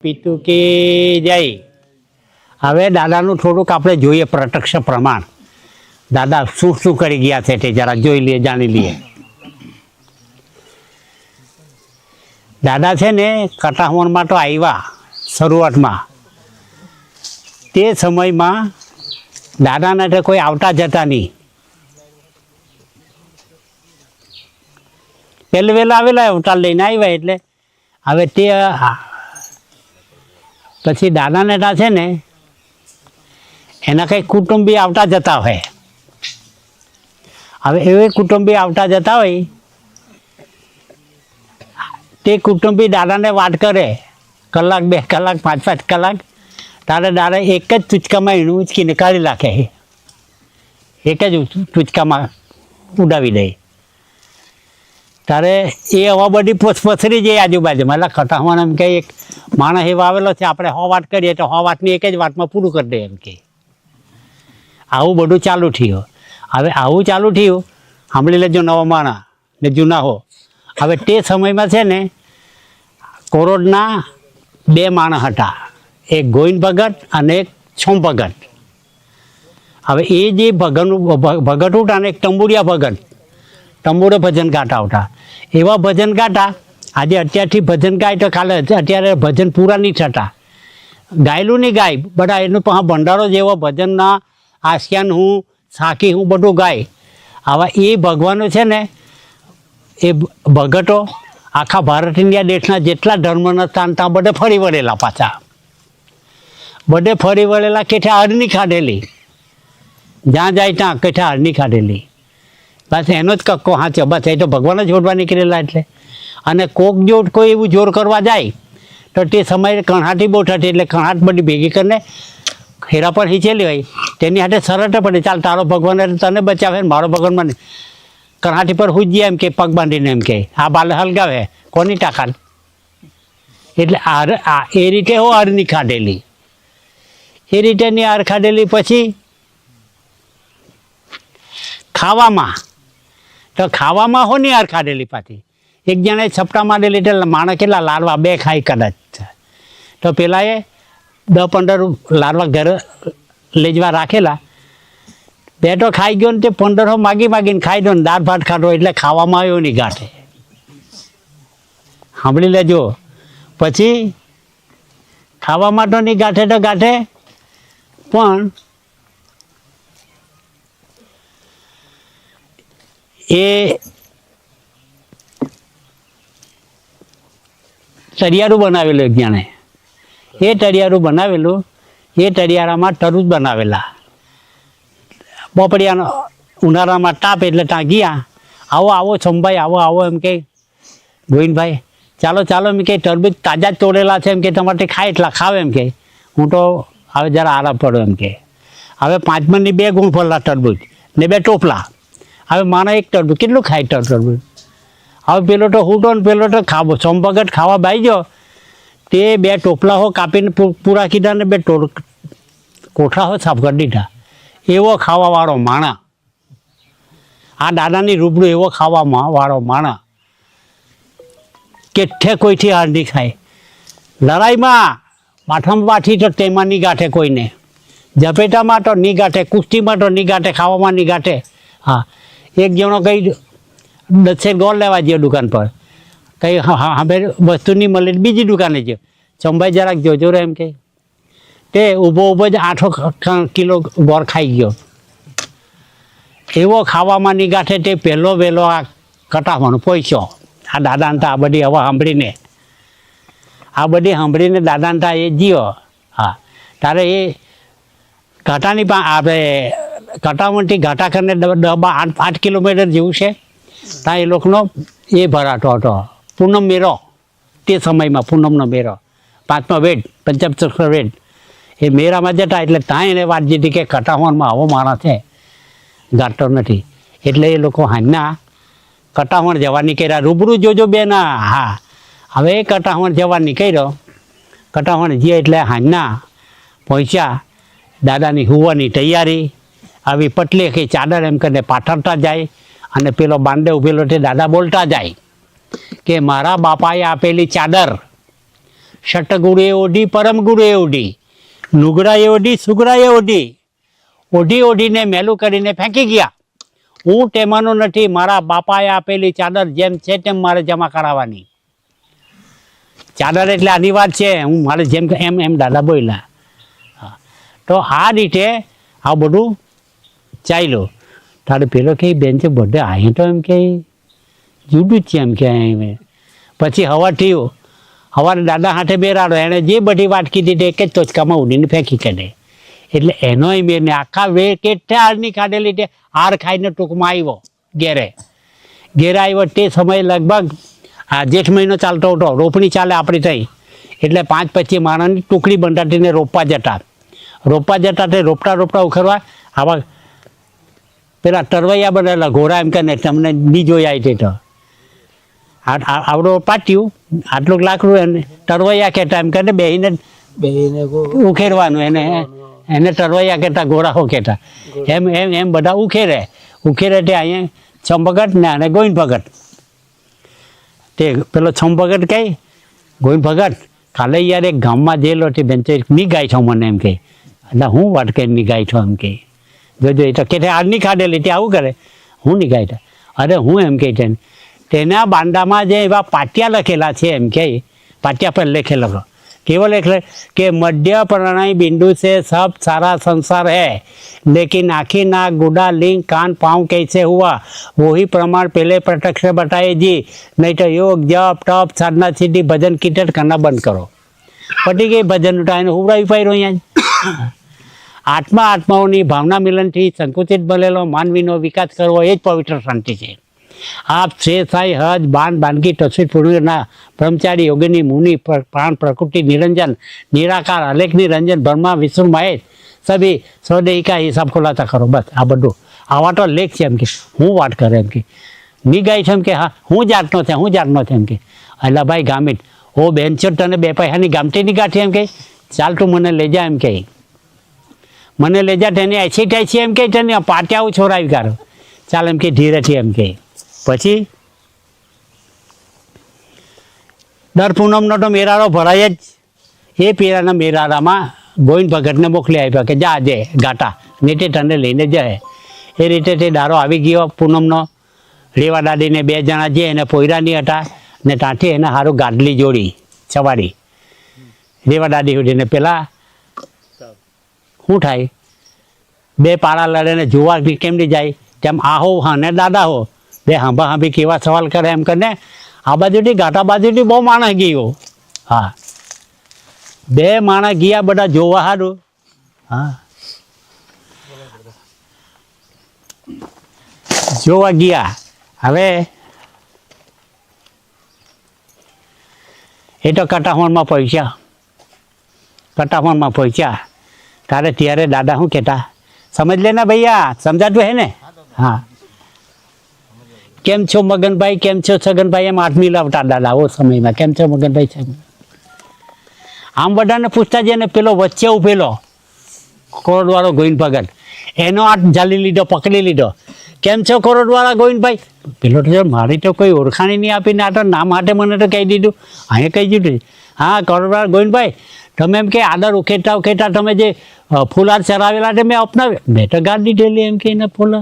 પિતુ કે જય. હવે દાદાનું થોડુંક આપણે જોઈએ પ્રત્યક્ષ પ્રમાણ. દાદા શું શું કરી ગયા છે તે જરા જોઈ લઈએ, જાણી લઈએ. દાદા છે ને કટાહવનમાં તો આવ્યા શરૂઆતમાં. તે સમયમાં દાદાને તો કોઈ આવતા જતા નહીં. પહેલે વહેલા આવેલા અવતાર લઈને આવ્યા. એટલે હવે તે પછી દાદાને ત્યાં છે ને એના કંઈ કુટુંબી આવતા જતા હોય. હવે એવી કુટુંબી આવતા જતા હોય તે કુટુંબી દાદાને વાત કરે કલાક, 2 કલાક, 5 કલાક. તારે દાદા એક જ ટૂચકામાં એનું ઉચકીને કાઢી નાખે. એક જ ટૂચકામાં ઉડાવી દે. તારે એ હવા બધી પથરી જાય આજુબાજુમાં. એટલે ખટામાં એમ કે એક માણસ એવો આવેલો છે, આપણે 100 વાત કરીએ તો 100 વાતની એક જ વાતમાં પૂરું કરી દે એમ કે. આવું બધું ચાલુ થયું. હવે આવું ચાલુ થયું, સાંભળી લેજો નવા માણસ ને જૂના હો. હવે તે સમયમાં છે ને કોરોડના 2 માણસ હતા, એક ગોવિંદ ભગત અને એક છોમ ભગત. હવે એ જે ભગત ઉઠા ને એક તંબુરિયા ભગત, તંબુરે ભજન ગાતા આવતા. એવા ભજન ગાતા. આજે અત્યારથી ભજન ગાય તો કાલે અત્યારે ભજન પૂરા નહીં થતા. ગાયેલું નહીં ગાય બધા, એનું પણ ભંડારો જેવો ભજનના આસિયાન હું સાકી હું બધું ગાય. આવા એ ભગવાનો છે ને એ ભગતો આખા ભારત ઇન્ડિયા દેશના જેટલા ધર્મના સ્થાન ત્યાં બધે ફરી વળેલા. પાછા બધે ફરી વળેલા. કેઠે હરની ખાધેલી, જ્યાં જાય ત્યાં કેઠે હરની ખાધેલી. બસ એનો જ કક્કો હાચો. બસ એ તો ભગવાન જ જોડવા નીકળેલા. એટલે અને કોક જો કોઈ એવું જોર કરવા જાય તો તે સમયે કણહાટી બહુ થતી. એટલે કણહાટ બધી ભેગી કરીને હેરા પર હિંચેલી હોય તેની હાથે શરત પડે, ચાલ તારો ભગવાન તને બચાવે ને મારો ભગવાન મને. કણહાટી પર હુજી એમ કે પગ બાંધીને એમ કે આ બાલ હલગાવે કોની તાકાત. એટલે એ રીતે હો હરની ખાધેલી. એ રીતે ની હાર ખાધેલી. પછી ખાવામાં તો ખાવામાં હો ની હાર ખાધેલી. પાછી એક જણાએ છપટા માંડેલી. એટલે માણસ કેટલા લાડવા 2 ખાઈ કદાચ. તો પેલાએ 10-15 લાડવા ઘરે લઈ જવા રાખેલા. 2 તો ખાઈ ગયો ને તે 15 માગીને ખાઈ દો ને દાળ ભાત ખાધો. એટલે ખાવામાં આવ્યો નહીં ગાંઠે. સાંભળી લેજો. પછી ખાવામાં તો નહીં ગાંઠે તો ગાંઠે, પણ એ તરિયારું બનાવેલું એક જાણે. એ તરિયારું બનાવેલું. એ તરિયારામાં તરબૂચ બનાવેલા. પોપડિયાનો ઉનાળામાં તાપ એટલે ત્યાં ગયા. આવો છોમભાઈ આવો એમ કે ગોવિંદભાઈ ચાલો એમ કે તરબૂચ તાજા જ તોડેલા છે એમ કે તમારે ખાય એટલા ખાવે એમ કે. હું તો હવે જરા આરામ પડો એમ કે. હવે 5 મણની 2 ગુણ ફરલા તરબૂચ ને 2 ટોપલા. હવે મારા એક તરબૂચ કેટલું ખાય તરબૂચ. હવે પેલો તો હૂટો ને પેલો તો ખાવો. સોમભગત ખાવા બાઈ ગયો તે 2 ટોપલા હો કાપીને પૂરા કીધા ને 2 કોઠા હો સાફ કરી દીધા. એવો ખાવાવાળો માણા. આ દાદાની રૂબરૂ એવો ખાવાવાળો માણા. કેઠે કોઈથી હાર નહીં ખાય. લડાઈમાં માથામાં પાછી તો તેમાં નહીં ગાંઠે કોઈને. ઝપેટામાં તો નહીં ગાંઠે, કુસ્તીમાં તો નહીં ગાંઠે, ખાવામાં નહીં ગાંઠે. હા, એક જણો કંઈ 10 ગોળ લેવા ગયો દુકાન પર. કંઈ હવે વસ્તુ નહીં મળે બીજી દુકાને ગયો. ચંભાઈ જરાક જોજો રે એમ કે. તે ઊભો જ 8 કિલો ગોળ ખાઈ ગયો. એવો ખાવામાં નહીં ગાંઠે. તે પહેલો વહેલો આ કટાવાનો પૈસો. આ દાદાને આ બધી હવા સાંભળીને દાદાને તા એ જીવો. હા, તારે એ ઘાટાની આપણે કટાવણથી ઘાટા કરીને 8 કિલોમીટર જેવું છે. ત્યાં એ લોકોનો એ ભરાતો હતો પૂનમ મેળો. તે સમયમાં પૂનમનો મેળો, 5મા વેદ, 75 વેદ. એ મેળામાં જતા. એટલે ત્યાં એને વાત જીધી કે કટાવણમાં આવો માણસ છે, ગાંઠતો નથી. એટલે એ લોકો હાંજના કટાવણ જવા નીકળ્યા. રૂબરૂ જોજો બેન. હા, હવે એ કટાવણ જવા નીકળ્યો. કટાવણ જઈએ એટલે હાંજના પહોંચ્યા. દાદાની હુવાની તૈયારી. આવી પટલી કે ચાદર એમ કરીને પાથરતા જાય. અને પેલો બાંડે ઉભેલો તે દાદા બોલતા જાય કે મારા બાપાએ આપેલી ચાદર શટગુરુએ ઓઢી પરમ ગુરુએ ઓઢી, લુગડાએ ઓઢી સુગડાએ ઓઢી, ઓઢી ઓઢીને મેલું કરીને ફેંકી ગયા. હું તેમાંનો નથી, મારા બાપાએ આપેલી ચાદર જેમ છે તેમ મારે જમા કરાવવાની. ચાદર એટલે આની વાત છે, હું મારે જેમ એમ એમ દાદા બોલ્યા. તો આ રીતે આ બધું ચાલ્યું. તારે પેલો કે બેન છે બધે અહીં તો એમ કે જુદું જ છે એમ કે અહીં. પછી હવા થયું, હવારે દાદા હાથે બેરાડો, એણે જે બધી વાત કીધી તે એક જ ટોચકામાં ઉડીને ફેંકી કાઢે. એટલે એનોય મેં આખા વે કેટલા હારની કાઢેલી તે હાર ખાઈને ટૂંકમાં આવ્યો ઘેરે. ઘેરે આવ્યો તે સમયે લગભગ આ જેઠ મહિનો ચાલતો હતો, રોપણી ચાલે આપણી થઈ. એટલે 5-25 માણસની ટુકડી બંધાતીને રોપવા જતા. તે રોપતા ઉખરવા આવા પેલા તરવૈયા બનેલા ઘોડા એમ કે તમને નહીં જોયા તે તો આવડો પાટ્યું આટલું લાકડું એને તરવૈયા કહેતા એમ કે બેહીને ઉખેરવાનું એને તરવૈયા કહેતા, ઘોડાઓ કહેતા. એમ એમ એમ બધા ઉખેરે તે અહીંયા છંભગત ને અને ગોવિંદ ભગત. તે પેલો છંભગત કહે ગોવિંદ ભગત કાલે યાર એક ગામમાં જેલો તે બેન ની ગાય છો મને એમ કહે. એટલે હું વાત કરી ની ગાય છો એમ કહે. જોજો એ તો કે આજની ખાધેલી તે આવું કરે, હું ની ગાય. અરે હું એમ કહે છે તેના બાંડામાં જે એવા પાટિયા લખેલા છે એમ કે પાટિયા પર લખેલો केवल एक कि मध्य प्रणय बिंदु से सब सारा संसार है, लेकिन आखिर नाक गुड़ा लिंग कान पाँव कैसे हुआ वही प्रमाण पहले प्रत्यक्ष बताए जी, नहीं तो योग जप तप साधना सिद्धि भजन कीर्तन करना बंद करो. पटी गई भजन उठाने हुबरावी पाई अँ आत्मा आत्माओं भावना मिलन थी संकुचित बनेलो मानवीनो विकास करवो ए ज पवित्र शांति है. आप श्रेय साई हज बान बानगी तस्वीर पूर्णना ब्रह्मचारी योगिनी मुनि प्राण प्रकृति निरंजन निराकार अलेख निरंजन ब्रह्मा विष्णु महेश सभी स्वदेही का हिसाब खुलासा करो. बस आ बधु आवा तो लेख है एम के हूँ वाट करे एम के नी गाय छे एम के हाँ हूँ जातनो छे हूँ जातनो छे एम के अला भाई गामित ओ बेन छो तने बे पैसानी गामठी नी गाठी एम के चाल तू मने ले जा एम के मने ले जा तेने ऐसी टैसी एम के तेने पाटियाओ छोरावी काढो चाल एम के धीरेथी एम के पछी दर पूनमनो तो मेरारो भराय ज ए पेराना मेरारामां गोविंद भगतने मोकली आप्या के जा जे गाटा नीचे तने लईने जाए. ए रीते ते दारो आवी गयो पूनमनो. रेवा दादी ने 2 जणा जे एने पोयरानी हता ने तांथी एने हारू गाडली जोड़ी छवाड़ी रेवा दादी हुडीने पेला શું થાય 2 પાડા લડે ને જોવા કેમ નહીં જાય તેમ આહો હા ને દાદા હો 2 હાંભા હાંભી કેવા સવાલ કરે એમ કરીને આ બાજુથી ગાટા બાજુથી બહુ માણસ ગયો. હા 2 માણસ ગયા બધા જોવા સારું. હા જોવા ગયા. હવે એ તો કટાહોણમાં પહોંચ્યા तारे त्यारे दादा हूँ कहता समझ लेना भैया समझाते है ने. हाँ केम छो मगन भाई केम छो छगन भाई एम 8 मिलावता दादा वो समय में केम छो मगन भाई छगन आम बड़ा ने पूछता जे ने पेलो वच्चे उभेलो करोड़वाळो गोविंद भगत एनो हाथ झाली लीधो पकड़ी लीधो केम छो करोड़वाळा गोविंद भाई पेलो तो मारी तो कोई ओळखाणी नहीं आपीने आ तो नाम हाथे मने तो कही दीधुं अहीं कही दीधुं. हाँ करोड़वाळा गोविंद भाई તમે એમ કે આદર ઉખેટા તમે જે ફૂલાર ચરાવેલા તે મેં અપનાવ્યા મેં તો ગાડી દીધેલી એમ કે એને ફૂલ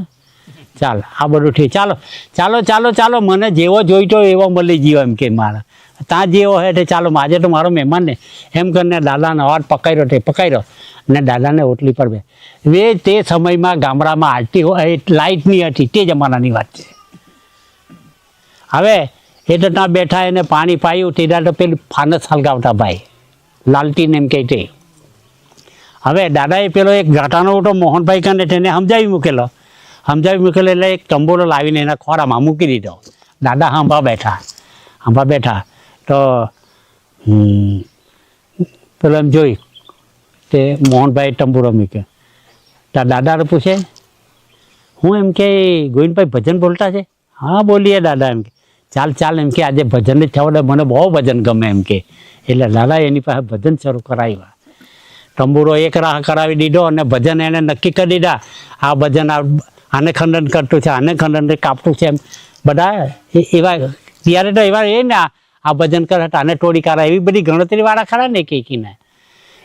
ચાલ આ બધું ઠીક ચાલો ચાલો ચાલો ચાલો મને જેવો જોઈતો એવો મળી ગયો એમ કે મારા ત્યાં જેવો હોય તે ચાલો આજે તો મારો મહેમાન ને એમ કરીને દાદાને હાથ પકડ્યો ને દાદાને ઓટલી પર બે તે સમયમાં ગામડામાં આરતી લાઇટ નહીં હતી તે જમાનાની વાત છે. હવે એ તો ત્યાં બેઠા એને પાણી પાયું તેના તો પેલું ફાનસ હલગાવતા ભાઈ लालटीन एम कहते. हवे दादाए पेलो एक गाटानो तो मोहन भाई कने तेने समझावी मूकेलो એટલે એક તંબોલો લાવીને એના ખોરામાં મૂકી દીધો. દાદા હાંભા બેઠા તો પેલો એમ જોઈ તે મોહનભાઈ તંબુરો મૂક્યો. તો દાદાને પૂછે હું એમ કે ગોવિંદભાઈ ભજન બોલતા છે. હા બોલીએ દાદા એમ કે ચાલ એમ કે આજે ભજન જ થવા દે મને બહુ ભજન ગમે એમ કે એટલે દાદા એની પાસે ભજન શરૂ કરાવ્યા. તંબુરો એક રાહ કરાવી દીધો અને ભજન એને નક્કી કરી દીધા આ ભજન આને ખંડન કરતું છે આને ખંડન કાપતું છે એમ બધા એવા ત્યારે તો એવા એ ને આ ભજન કરે આને ટોળી કાઢે, એવી બધી ગણતરીવાળા ખરા ને કીને.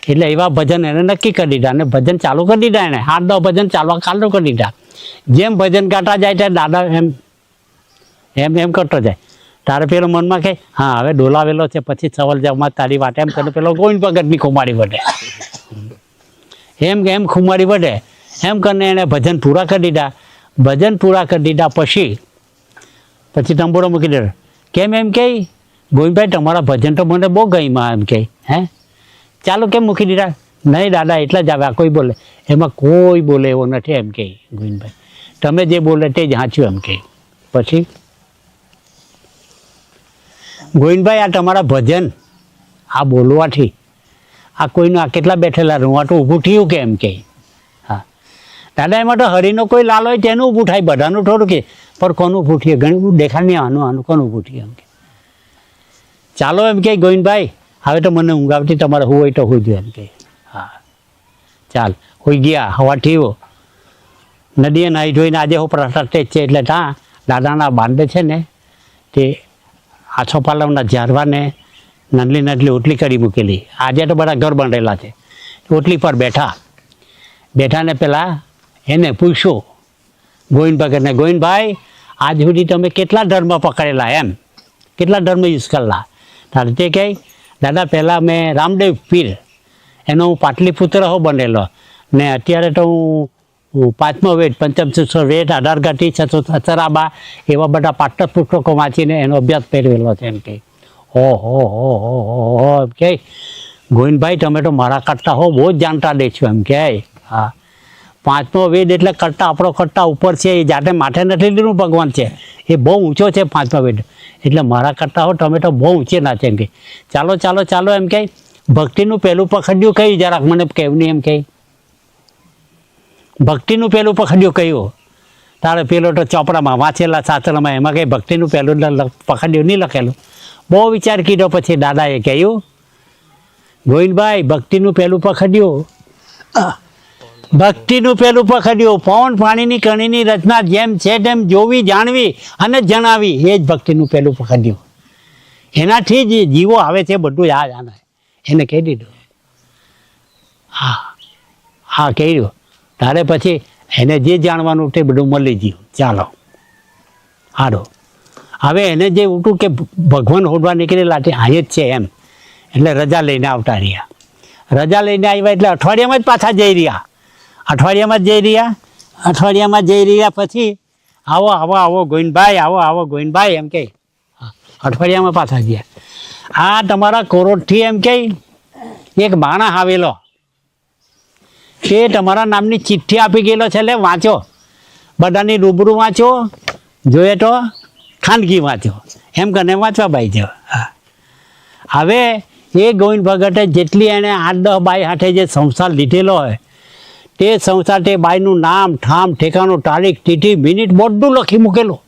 એટલે એવા ભજન એને નક્કી કરી દીધા અને ભજન ચાલુ કરી દીધા. એને 8-10 ભજન ચાલવા ચાલુ કરી દીધા. જેમ ભજન ગાતા જાય ત્યાં દાદા એમ એમ એમ કરતો જાય. તારે પેલો મનમાં કહે હા હવે ડોલાવેલો છે, પછી સવાલ જવામાં તારી વાત એમ કરે. પેલો ગોવિંદ ભગતની ખુમારી વઢે, એમ એમ ખુમારી વઢે એમ કરીને એને ભજન પૂરા કરી દીધા. ભજન પૂરા કરી દીધા પછી તંબુરો મૂકી દીધો. કેમ એમ કહે ગોવિંદભાઈ તમારા ભજન તો મને બહુ ગઈમાં એમ કહે. હે ચાલો કેમ મૂકી દીધા? નહીં દાદા એટલા જ આવ્યા, કોઈ બોલે. એમાં કોઈ બોલે એવો નથી એમ કહે ગોવિંદભાઈ. તમે જે બોલે તે જ સાચું એમ કહે. પછી ગોવિંદભાઈ આ તમારા ભજન આ બોલવાથી આ કોઈનું આ કેટલા બેઠેલા રૂવાટું ઊભું થયું કે એમ કહે. હા દાદા એમાં તો હરિનો કોઈ લાલ હોય તેનું ઊભું થાય, બધાનું થોડું કે પણ કોનું ઊભું થયું ઘણું દેખાડ નહીં. આનું કોનું ઊભું થયું એમ કે. ચાલો એમ કહે ગોવિંદભાઈ હવે તો મને ઊંઘ આવતી, તમારે હું હોય તો હોઈ ગયો એમ કહે. હા ચાલ હોઈ ગયા. હવા થયો, નદીએ નાહી ધોઈને આજે હું પ્રસાદ જ છે એટલે ત્યાં દાદાના બાંધે છે ને તે આછો પાલવના ઝારવાને નડલી નડલી ઓટલી કરી મૂકેલી. આજે તો બધા ઘર બાંધેલા છે. ઓટલી પર બેઠાને પેલા એને પૂછ્યું ગોવિંદ ભગતને, ગોવિંદભાઈ આજ સુધી તમે કેટલા ધર્મ પકડેલા એમ, કેટલા ધર્મ યુઝ કરેલા? તારે તે કહે દાદા પહેલાં મેં રામદેવ પીર એનો હું પાટલીપુત્ર હો બનેલો ને અત્યારે તો હું 5મો વેદ, પંચમ સૂત્ર વેદ, 18 ઘટી, 618 એવા બધા પાઠ્ય પુસ્તકો વાંચીને એનો અભ્યાસ પહેરવેલો છે એમ કહે. ઓહો એમ કહે ગોવિંદભાઈ તમે તો મારા કરતા હો બહુ જ જાણતા દે છો એમ કહે. હા 5મો વેદ એટલે કરતા આપણો કરતા ઉપર છે, એ જાતે માથે નથી લીધું ભગવાન છે, એ બહુ ઊંચો છે 5મો વેદ, એટલે મારા કરતા હો તમે તો બહુ ઊંચે ના છે એમ કહે. ચાલો ચાલો ચાલો એમ કહે ભક્તિનું પહેલું પખડ્યું કહ્યું જરાક મને કહેવું નહીં એમ કહે. ભક્તિનું પહેલું પખડ્યું કહ્યું. તારે પેલો તો ચોપડામાં વાંચેલા શાસ્ત્રમાં એમાં કંઈ ભક્તિનું પહેલું પખડ્યું નહીં લખેલું. બહુ વિચાર કીધો પછી દાદાએ કહ્યું ગોવિંદભાઈ ભક્તિનું પહેલું પખડ્યું, ભક્તિનું પહેલું પખડ્યું પવન પાણીની કણીની રચના જેમ છે તેમ જોવી જાણવી અને જણાવી, એ જ ભક્તિનું પહેલું પખડ્યું. એનાથી જ જીવો આવે છે બધું યાદ આને એને કહી દીધું. હા હા કહ્યું. તારે પછી એને જે જાણવાનું તે બધું મળી ગયું. ચાલો હારો હવે એને જે ઉઠું કે ભગવાન હોડવા નીકળેલા તે અહીં જ છે એમ, એટલે રજા લઈને આવતા રહ્યા. રજા લઈને આવ્યા એટલે અઠવાડિયામાં જ પાછા જઈ રહ્યા. અઠવાડિયામાં જઈ રહ્યા પછી આવો આવો આવો ગોવિંદભાઈ, આવો ગોવિંદભાઈ એમ કહે. અઠવાડિયામાં પાછા ગયા. આ તમારા કોરોડથી એમ કહે એક માણસ આવેલો, તે તમારા નામની ચિઠ્ઠી આપી ગયેલો છે, એટલે વાંચો, બધાની રૂબરૂ વાંચો, જોઈએ તો ખાનગી વાંચો, એમ કરીને વાંચવા બાઈ જાઓ. હવે એ ગોવિંદ ભગતે જેટલી એણે 8-10 બાઈ હાથે જે સંસાર લીધેલો હોય તે સંસાર તે બાઈનું નામ ઠામ ઠેકાણું તારીખ તિથિ મિનિટ બધું લખી મૂકેલું.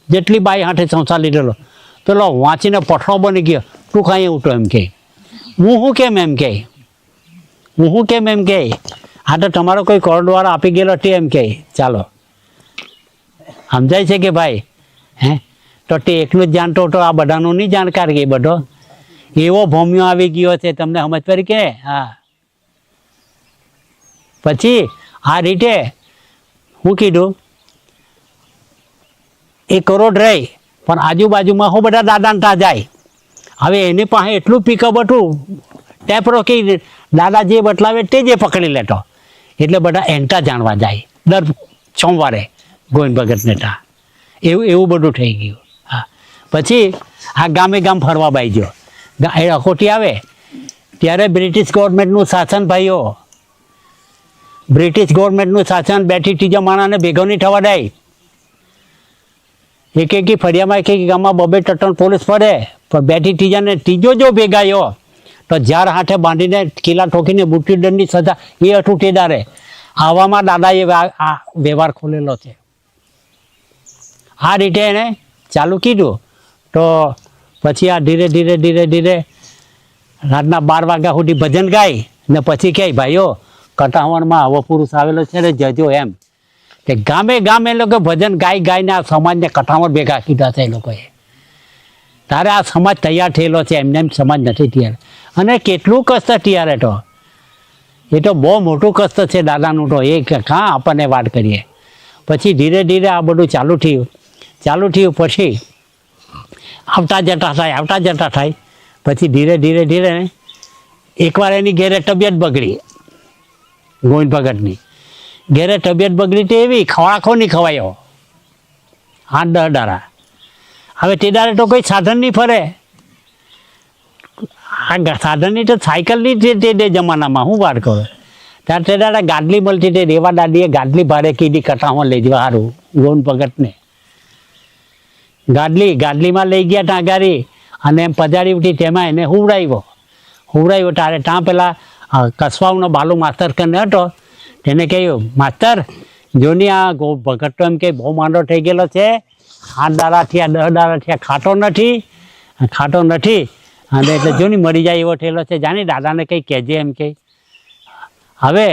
જેટલી બાઈ હાથે સંસાર લીધેલો પેલો વાંચીને પઠરો બની ગયો. તું કાંઈ ઉઠો એમ કહે, હું કેમ એમ કહે, હું કેમ એમ કહે, આ તો તમારો કોઈ કોર્ટવાળો આપી ગયેલો તે એમ કહે. ચાલો સમજાય છે કે ભાઈ? હે તો તે એકલું જ જાણતો હતો, આ બધાનું નહીં જાણકાર કે બધો એવો ભોમ્યો આવી ગયો છે, તમને સમજ પડી કે? હા પછી આ રીતે હું કીધું એ કરોડ રહી પણ આજુબાજુમાં હું બધા દાદાને ત્યાં જાય. હવે એની પાસે એટલું પિકઅપ હતું ટેપરો કે દાદા જે બતલાવે તે જે પકડી લેતો, એટલે બધા એન્ટા જાણવા જાય દર સોમવારે ગોવિંદ ભગતને ત્યાં. એવું બધું થઈ ગયું. હા પછી આ ગામે ગામ ફરવા બાઈ ગયો. એ અખોટી આવે ત્યારે બ્રિટિશ ગવર્મેન્ટનું શાસન ભાઈઓ, બ્રિટિશ ગવર્મેન્ટનું શાસન બેઠી ત્રીજા માણસને ભેગો નહીં થવા દે. એક ફળિયામાં એક ગામમાં 2-3 પોલીસ ફરે પણ બેઠી ત્રીજાને ત્રીજો જો ભેગાયો તો ઝાર હાથે બાંધીને કિલ્લા ઠોકીને મૃત્યુદંડની સજા એ હતું ટેદારે. આવામાં દાદાએ આ વ્યવહાર ખોલેલો છે. આ રીતે એણે ચાલુ કીધું તો પછી આ ધીરે ધીરે રાતના 12 વાગ્યા સુધી ભજન ગાય ને પછી કહે ભાઈઓ કટાવણમાં આવો પુરુષ આવેલો છે ને જજો એમ. કે ગામે ગામે એ લોકો ભજન ગાઈને આ સમાજને કટાવણ ભેગા કીધા છે એ લોકોએ. તારે આ સમાજ તૈયાર થયેલો છે, એમને એમ સમાજ નથી તૈયાર. અને કેટલું કષ્ટ તૈયાર એ તો બહુ મોટું કષ્ટ છે દાદાનું તો, એ કાં આપણને વાત કરીએ. પછી ધીરે ધીરે આ બધું ચાલુ થયું પછી આવતા જતા થાય પછી ધીરે ધીરે એકવાર એની ઘેરે તબિયત બગડી, ગોવિંદ ભગતની ઘેરે તબિયત બગડી તો એવી ખવાખો નહીં ખવાયો 8-10 દાડા. હવે તે દાડે તો કોઈ સાધન નહીં ફરે, આ સાધનની તો સાયકલની તે જમાનામાં હું વાત કરું. ત્યારે તે દાડે ગાડલી મળતી હતી, રેવા દાદીએ ગાડલી ભાડે કીધી કટામાં લઈ જવા સારું ગોવિંદ ભગતને. ગાડલીમાં લઈ ગયા ત્યાં ગાડી અને એમ પજાડી ઉઠી, તેમાં એને હુવડાવ્યો. તારે ત્યાં પેલા કસવાઓનો બાલુ માસ્તર કરીને હતો, તેને કહ્યું માસ્તર જોની આ ભગત તો એમ કે બહુ માંડો થઈ ગયેલો છે, 8 દાડા થયા 10 દાડા થયા ખાતો નથી અને એટલે જોની મરી જાય એવો થયેલો છે, જાણી દાદાને કંઈ કહેજે એમ કે. હવે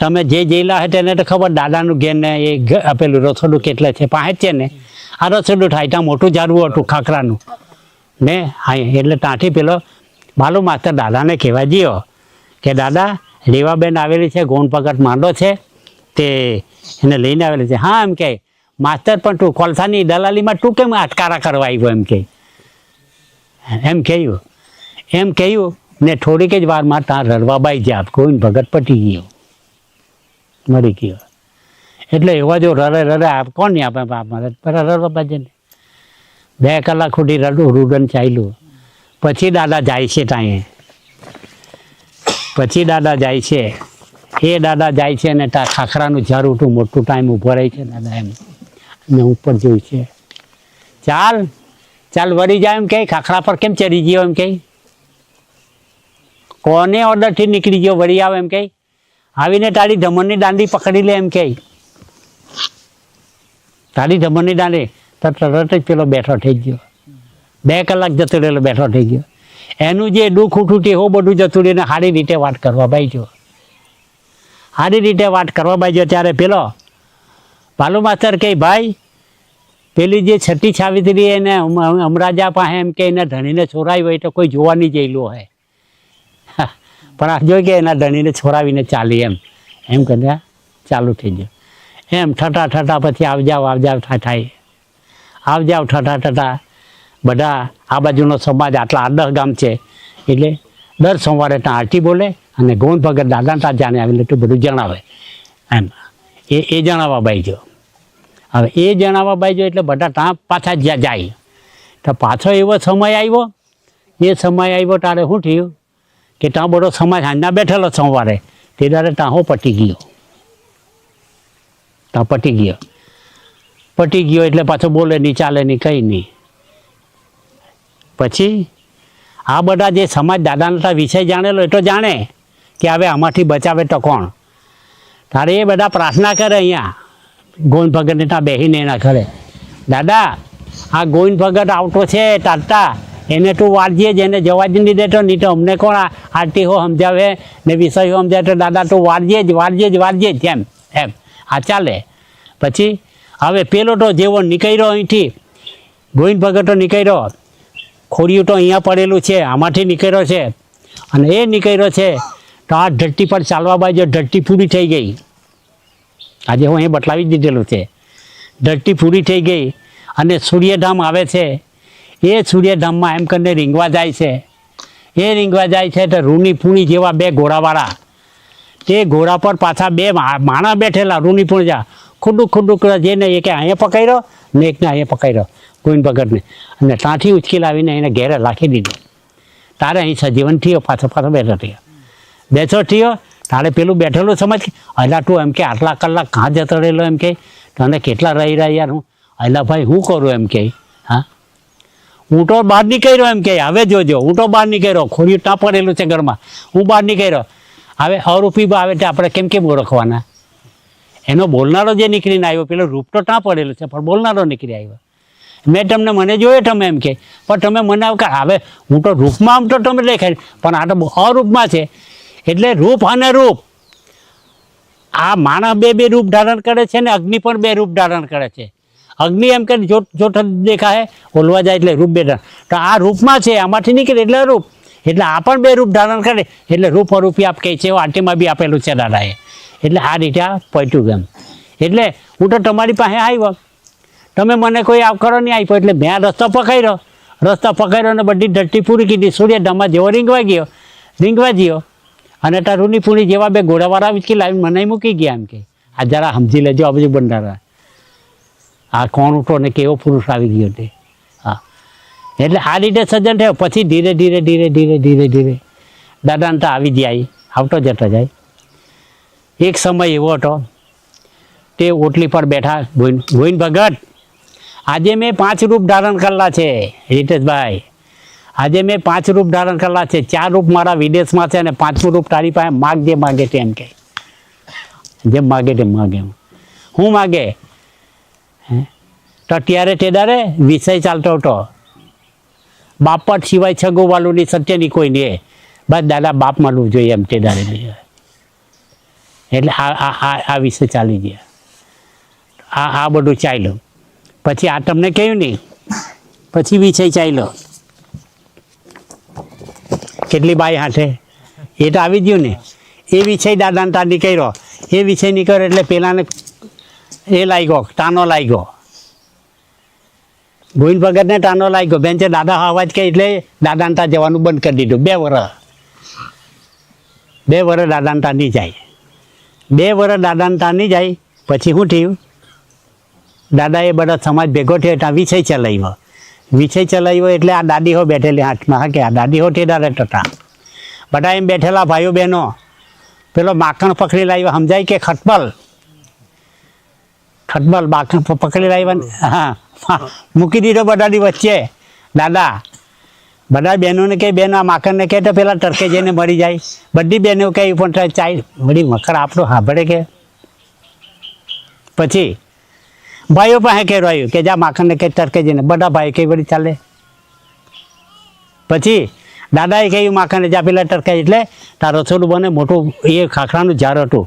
તમે જે જેલા હતા એને તો ખબર દાદાનું ઘેર ને એ પેલું રસોડું કેટલે છે, પાસે જ છે ને આ રસોડું થાય ત્યાં મોટું ઝાડવું હતું ખાખરાનું ને. હા એટલે ત્યાંથી પેલો બાલુ માસ્તર દાદાને કહેવા ગયો કે દાદા રેવાબેન આવેલી છે, ગોવિંદ ભગત માંડો છે તે એને લઈને આવેલી છે. હા એમ કે માસ્તર પણ તું કોલસાની દલાલીમાં તું કેમ અટકારા કરવા આવ્યો એમ કહ્યું ને થોડીક જ વારમાં ત્યાં રડવાબાઈ જ્યાં ગોવિંદ ભગત પટી ગયો, મરી ગયો. એટલે એવા જો રડે કોણ નહીં આપે મારે રડવાબાઈ ને 2 કલાક સુધી રુદન ચાલ્યું. પછી દાદા જાય છે ત્યાં, એ દાદા જાય છે ને ત્યાં ખાખરાનું ઝાડ ઉઠું મોટું ટાઈમ ઊભો રહે છે દાદા એમ ને ઉપર જોયું છે, ચાલ વળી જાય એમ કહે, ખાખરા પર કેમ ચડી ગયો એમ કહે, કોને ઓર્ડરથી નીકળી ગયો વળી આવે એમ કહે, આવીને તારી ધમણની દાંડી પકડી લે એમ કહે, તારી ધમણની દાંડી તો તરત જ પેલો બેઠો થઈ ગયો. 2 કલાક જતો રહેલો બેઠો થઈ ગયો. એનું જે દુઃખ ઉઠું તે હો બધું જતું રહીને સારી રીતે વાત કરવા બાજ્યો. ત્યારે પેલો બાલુ માસ્તર કહે ભાઈ પેલી જે છઠ્ઠી સાવિત્રી એને અમરાજા પાસે એમ કે એના ધણીને છોરાવી હોય તો કોઈ જોવા નહીં જયેલું હોય, પણ આ જોઈ કે એના ધણીને છોરાવીને ચાલી એમ કરીને ચાલુ થઈ ગયો. એમ ઠઠા પછી આવજાવ ઠઠા બધા આ બાજુનો સમાજ આટલા 8-10 ગામ છે એટલે દર સોમવારે ત્યાં આરતી બોલે અને ગોવિંદ ભગત દાદા ત્યાં જાણે આવેલું તો બધું જણાવે એમ. એ જણાવવા બાઈજો. હવે એ જણાવવા બાઈજો એટલે બધા ત્યાં પાછા જાય. તો પાછો એવો સમય આવ્યો ત્યારે શું થયું કે ત્યાં બધો સમાજ હાંજના બેઠેલો સોમવારે તે દાડે ત્યાં હું પટી ગયો એટલે પાછો બોલે નહીં, ચાલે નહીં, કંઈ નહીં. પછી આ બધા જે સમાજ દાદાના વિષય જાણેલો એ તો જાણે કે હવે આમાંથી બચાવે તો કોણ. તારે એ બધા પ્રાર્થના કરે અહીંયા ગોવિંદ ભગતને ત્યાં બેસીને એના ઘરે, દાદા આ ગોવિંદ ભગત આવતો છે તારતા એને તું વારજે જ, એને જવા જ નહીં દેતો, નહીં તો અમને કોણ આરતી હો સમજાવે ને વિષય હો સમજાવે, તો દાદા તું વારજે જ એમ આ ચાલે. પછી હવે પેલો તો જેવો નીકળ્યો અહીંથી ગોવિંદ ભગત તો નીકળ્યો, ખોડિયું તો અહીંયા પડેલું છે આમાંથી નીકળ્યો છે અને એ નીકળ્યો છે તો આ ધરતી પર ચાલવા બાજુ ધરતી પૂરી થઈ ગઈ. આજે હું અહીં બતલાવી જ દીધેલું છે, ધરતી પૂરી થઈ ગઈ અને સૂર્યધામ આવે છે. એ સૂર્યધામમાં એમ કરીને રીંગવા જાય છે તો રૂની પૂણી જેવા 2 ઘોડાવાળા, તે ઘોડા પર પાછા 2 માણસ બેઠેલા રૂની પૂણી જા ખુડું જેને એક અહીંયા પકડ્યો ને એકને અહીંયા પકડ્યો ગોવિંદ ભગતને અને ત્યાંથી ઉચકી લાવીને એને ઘેરે રાખી દીધો. તારે અહીં સજીવન થયો, પાછો બેઠો થયો તારે પેલું બેઠેલું સમજ અલા તું એમ કે આટલા કલાક કાં જતો રહેલો એમ કે તને કેટલા રહી રહ્યા યાર, હું અલા ભાઈ હું કરું એમ કે, હા હું તો બહાર નીકળ્યો એમ કે, હવે જોજો હું તો બહાર નીકળ્યો, ખોડિયું ત્યાં પડેલું છે ઘરમાં, હું બહાર નીકળ્યો. હવે અરૂપી આવે તે આપણે કેમ ઓળખવાના? એનો બોલનારો જે નીકળીને આવ્યો, પેલો રૂપ તો ત્યાં પડેલું છે પણ બોલનારો નીકળી આવ્યો. મને જોયો તમે એમ કે, પણ તમે મને હવે હું તો રૂપમાં આમ તો તમે દેખાય પણ આ તો અરૂપમાં છે. એટલે રૂપ અને રૂપ આ માણસ 2 રૂપ ધારણ કરે છે ને અગ્નિ પણ 2 રૂપ ધારણ કરે છે. અગ્નિ એમ કે જોઠ દેખાય ઓલવા જાય એટલે રૂપ બેઠા તો આ રૂપમાં છે આમાંથી નીકળે એટલે રૂપ એટલે આ પણ બે રૂપ ધારણ કરે એટલે રૂપ અરૂપી આપ કહે છે એવું આટીમાં બી આપેલું છે દાદાએ એટલે આ રીતે આ પહોંચ્યું ગમ એટલે હું તો તમારી પાસે આવ્યો તમે મને કોઈ આવકારો નહીં આપ્યો એટલે મેં રસ્તો પકડ્યો અને બધી ધરતી પૂરી કીધી સૂર્યધામમાં જેવો રીંગવા ગયો અને તાર રૂની પૂરી જેવા બે ઘોડાવાળા વિચકી લાવીને મને મૂકી ગયા એમ કે આ જરા સમજી લેજો આ બધું બંધારા આ કોણ ઉઠો ને કેવો પુરુષ આવી ગયો તે હા એટલે આ રીતે સજ્જન થયો પછી ધીરે ધીરે દાદાને તો આવી જાય આવતો જતો જાય એક સમય એવો હતો તે ઓટલી પર બેઠા ગોવિંદ ભગત આજે મેં 5 રૂપ ધારણ કરેલા છે રીતેશભાઈ આજે મેં 5 રૂપ ધારણ કરેલા છે 4 રૂપ મારા વિદેશમાં છે અને 5મું રૂપ તારી પાસે માગ જે માગે તે એમ કે જેમ માગે તેમ માગે હું માગે તો ત્યારે તે દારે વિષય ચાલતો હતો બાપટ સિવાય છગોવાલુની સત્યની કોઈ નહીં બસ દાદા બાપ મળવું જોઈએ એમ તે દારે એટલે આ વિષય ચાલી ગયા આ બધું ચાલ્યું પછી આ તમને કહ્યું નહીં પછી વિષય ચાલ્યો કેટલી બાઈ હાથે એ તો આવી ગયું ને એ વિષય દાદાને તાર નીકળ્યો એ વિષય નીકળ્યો એટલે પેલાને એ લાગ્યો તાનો લાગ્યો ગોવિંદ ભગતને તાનો લાગ્યો બેન છે દાદા અવાજ કહે એટલે દાદાને ત્યાં જવાનું બંધ કરી દીધું 2 વર્ષ દાદાને ત્યાં નહીં જાય 2 વર્ષ દાદાને ત્યાં નહીં જાય પછી શું થયું દાદાએ બધા સમાજ ભેગો થયો ત્યાં વિષય ચલાવ્યો એટલે આ દાદી હો બેઠેલી હાથમાં હા કે આ દાદી હો તે દાદા હતા બધા એમ બેઠેલા ભાઈઓ બહેનો પેલો માખણ પકડી લાવ્યો સમજાય કે ખટબલ માખણ પકડી લાવ્યા હા મૂકી દીધો બધાની વચ્ચે દાદા બધા બહેનોને કહે બેન આ માખણને કહે તો પેલા ટરકે જઈને મરી જાય બધી બહેનો કહે પણ ચાય વળી મકર આપણો સાંભળે કે પછી ભાઈઓ પાસે કહેવાયું કે જા માખણને કંઈ તરકે જઈને બધા ભાઈ કઈ વળી ચાલે પછી દાદાએ કહ્યું માખણને જા પેલા ટરકે એટલે તાર રસોડું બને મોટું એ ખાખરાનું ઝાડ હતું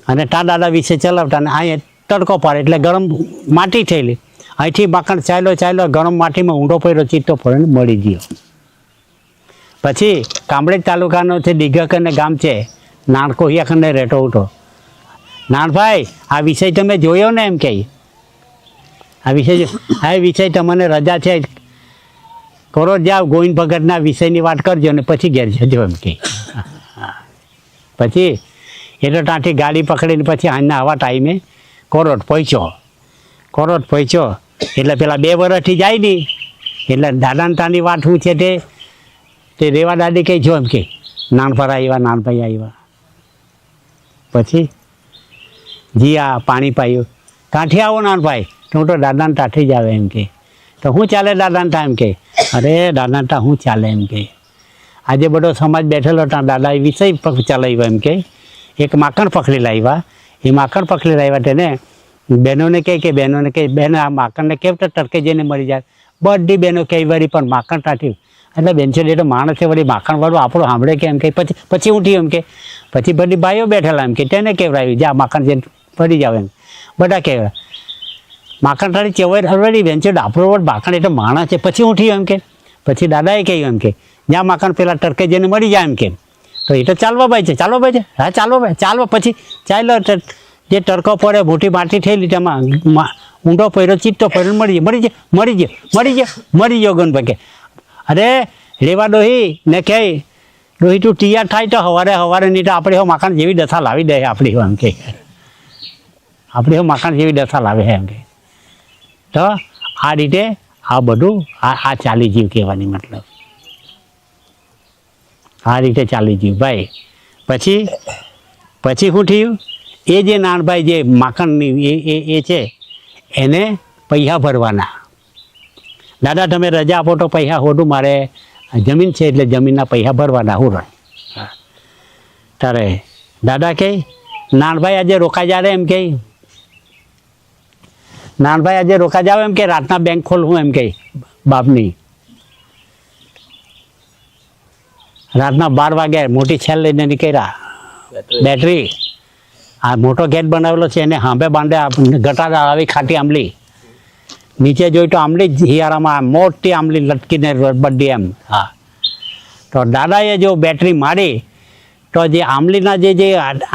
અને ત્યાં દાદા વિશે ચલાવતા અને અહીં તડકો પાડે એટલે ગરમ માટી થયેલી અહીંથી માખણ ચાલ્યો ગરમ માટીમાં ઊંડો પડ્યો ચીટો પડ્યો મળી ગયો પછી કામરેજ તાલુકાનો છે દિઘકને ગામ છે નાણકોહિયાખંડે રહેતો હતો નાણભાઈ આ વિષય તમે જોયો ને એમ કહે આ વિષય તમને રજા છે કરો જાઓ ગોવિંદ ભગતના વિષયની વાત કરજો ને પછી ઘેર જજો એમ કહે પછી એ તો ત્યાંથી ગાડી પકડીને પછી આજના આવા ટાઈમે કોરોટ પહોંચ્યો એટલે પેલા 2 વર્ષથી જાય નહીં એટલે દાદાને તાની વાત શું છે તે રેવા દાદી કહી જો એમ કે નાનભાઈ આવ્યા પછી જી આ પાણી પાયું કાંઠી આવો નાનભાઈ તો હું તો દાદાને તાઠી જ આવે એમ કે તો શું ચાલે દાદાને તા એમ કે અરે દાદાને તા શું ચાલે એમ કે આજે બધો સમાજ બેઠેલો ત્યાં દાદાએ વિષય ચલાવ્યો એમ કે એક માખણ પકડી લાવ્યા તેને બહેનોને કહે બેન આ માખણને કેમ તો ટરકે જઈને મરી જાય બધી બહેનો કઈ વળી પણ માખણ તાઠી એટલે બેન છે એ તો માણસ છે વળી માખણવાળું આપણું સાંભળે કે એમ કે પછી ઉઠ્યું એમ કે પછી બધી ભાઈઓ બેઠેલા એમ કે તેને કહેવાયું જા માખણ જઈને પડી જાવ એમ બધા કહેવાય માખણ તારી ચેવાય હરવડી બેન છે આપણો માખણ એ તો માણસ છે પછી ઉઠ્યું એમ કે પછી દાદાએ કહ્યું એમ કે જ્યાં માખણ પેલા ટરકે જઈને મળી જાય એમ કે તો એ તો ચાલવા ભાઈ છે હા ચાલો પછી ચાલો જે ટરકો પડે મોટી માટી થયેલી તેમાં ઊંડો પડ્યો ચીટો પડ્યો મરી ગયો ગણભાઈ કે અરે રેવા ડોહી ને કહે ડોહી તું તૈયાર થાય તો સવારે નહીં તો આપણે માખણ જેવી દશા લાવી દે આપણી એમ કે આપણે માખણ જેવી દશા લાવે એમ કે તો આ રીતે આ બધું આ ચાલી જીવ કહેવાની મતલબ આ રીતે ચાલી જીવ ભાઈ પછી શું થયું એ જે નાનભાઈ જે માખણની એ છે એને પૈસા ભરવાના દાદા તમે રજા આપો તો પૈસા હોડું મારે જમીન છે એટલે જમીનના પૈસા ભરવાના હું તારે દાદા કહે નાનભાઈ આજે રોકા જાવે એમ કે એમ કે રાતના બેંક ખોલવું એમ કે બાપની રાતના 12 વાગે મોટી છેલ લઈને નીકળ્યા બેટરી આ મોટો ગેટ બનાવેલો છે એને હાંભે બાંધે ગટાર આવી ખાટી આંબલી નીચે જોઈ તો આંબલી જ હિયારામાં મોટી આંબલી લટકીને બધી એમ. હા, તો દાદાએ જો બેટરી મારી તો જે આંબલીના જે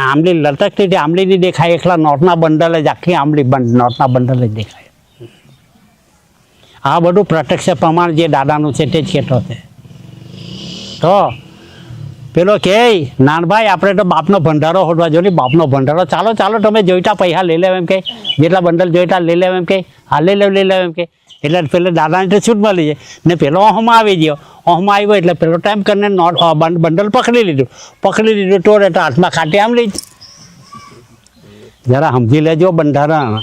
આંબલી લટકતી હતી આંબલી નહીં દેખાય, એકલા નોટના બંડલ જ, આખી આંબલી નોટના બંડલ જ દેખાય. આ બધું પ્રત્યક્ષ પ્રમાણ જે દાદાનું છે તે જ કહેતો છે. તો પેલો કહે નાનભાઈ આપણે તો બાપનો ભંડારો હોડવા જો ને, બાપનો ભંડારો, ચાલો ચાલો તમે જોઈતા પૈસા લઈ લેવ એમ કે, જેટલા બંડલ જોઈતા લઈ લેવ એમ કે, હા લઈ લેવ એમ કે. એટલે પેલા દાદાને તો છૂટ મળી જાય ને પેલો ઓહમાં આવી ગયો. ઓહમાં આવ્યો એટલે પેલો ટાઈમ કરીને બંડલ પકડી લીધું તો હાથમાં ખાટી આંબલી જ. જરા સમજી લેજો બંધારણ,